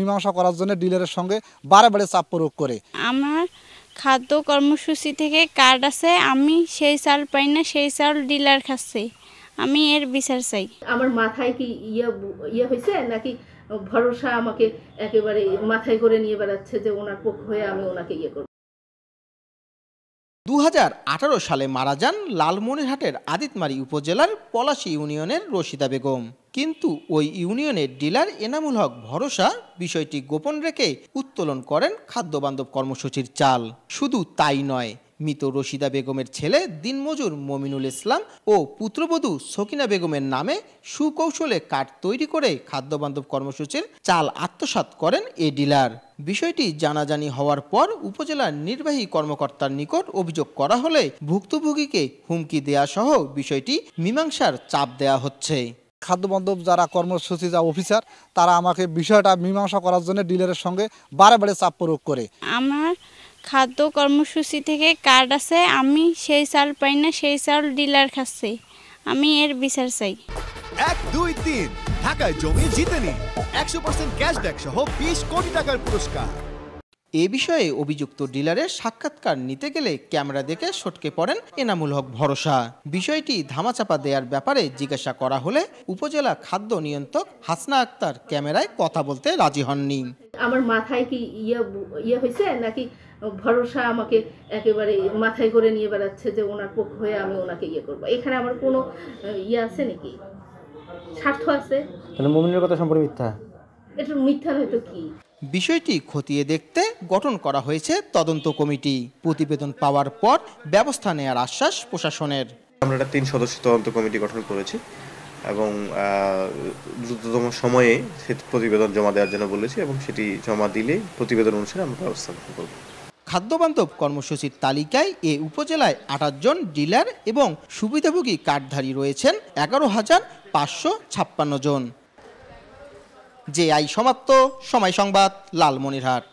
মীমাংসা করার জন্য ডিলারের সঙ্গে বারে বারে চাপ প্রয়োগ করে। আমার খাদ্য কর্মসূচি থেকে কার্ড আছে, আমি সেই চাল পাই না, সেই চাল ডিলার খাচ্ছে। আমি এর বিচার চাই। আমার মাথায় কি ইয়ে হয়েছে নাকি ভরসা আমাকে একেবারে মাথায় করে নিয়ে বেড়াচ্ছে যে ওনার পক্ষ হয়ে আমি ওনাকে ইয়ে করব। 2018 সালে মারা যান লালমনিরহাটের আদিতমারী উপজেলার পলাশী ইউনিয়নের রশিদা বেগম। কিন্তু ওই ইউনিয়নের ডিলার এনামুল হক ভরসা বিষয়টি গোপন রেখে উত্তোলন করেন খাদ্যবান্ধব কর্মসূচির চাল। শুধু তাই নয়, মৃত রশিদা বেগমের ছেলে দিনমজুর মমিনুল ইসলাম ও পুত্রবধূ সকিনা বেগমের নামে সুকৌশলে কার্ড তৈরি করে খাদ্যবান্ধব কর্মসূচির চাল আত্মসাৎ করেন এ ডিলার। বিষয়টি জানাজানি হওয়ার পর উপজেলার নির্বাহী কর্মকর্তার নিকট অভিযোগ করা হলে ভুক্তভোগীকে হুমকি দেয়া সহ বিষয়টি মীমাংসার চাপ দেয়া হচ্ছে। খাদ্যবান্ধব যারা কর্মসূচি যা অফিসার তারা আমাকে বিষয়টা মীমাংসা করার জন্য ডিলারের সঙ্গে বারে বারে চাপ প্রয়োগ করে। আমার খাদ্য কর্মসূচি থেকে কার্ড আছে, আমি সেই চাল পাই না, সেই চাল ডিলার খাচ্ছে। আমি এর বিচার চাই। 1, 2, 3 ঢাকায় জমি জিতে নিন 100% ক্যাশব্যাক সহ 20 কোটি টাকার পুরস্কার। এ বিষয়ে অভিযুক্ত ডিলারের সাক্ষাৎকার নিতে গেলে ক্যামেরা দেখে সটকে পড়েন এনামুল হক ভরসা। বিষয়টি ধামাচাপা দেওয়ার ব্যাপারে জিজ্ঞাসা করা হলে উপজেলা খাদ্য নিয়ন্ত্রক হাসনা আক্তার ক্যামেরায় কথা বলতে রাজি হননি। আমার মাথায় কি ইয়ে হয়েছে নাকি ভরসা আমাকে একেবারে মাথায় করে নিয়ে বেড়াচ্ছে যে ওনার পক্ষ হয়ে আমি ওনাকে ইয়ে করব। এখানে আমার কোনো ইয়ে আছে নাকি, স্বার্থ আছে? তাহলে মুমিনের কথা সম্পূর্ণ মিথ্যা। এটা মিথ্যা নয়তো কি? বিষয়টি খতিয়ে দেখতে গঠন করা হয়েছে তদন্ত কমিটি। প্রতিবেদন পাওয়ার পর ব্যবস্থা নেওয়ার আশ্বাস প্রশাসনের। আমরা একটা 3 সদস্য তদন্ত কমিটি গঠন করেছি এবং দ্রুততম সময়ে সে প্রতিবেদন জমা দেওয়ার জন্য বলেছি এবং সেটি জমা দিলে প্রতিবেদন অনুসারে আমরা ব্যবস্থা গ্রহণ করব। খাদ্যবান্ধব কর্মসূচির তালিকায় এ উপজেলায় 28 জন ডিলার এবং সুবিধাভোগী কার্ডধারী রয়েছেন 11,556 জন। যে আই সমাপ্ত। সময় সংবাদ, লালমনিরহাট।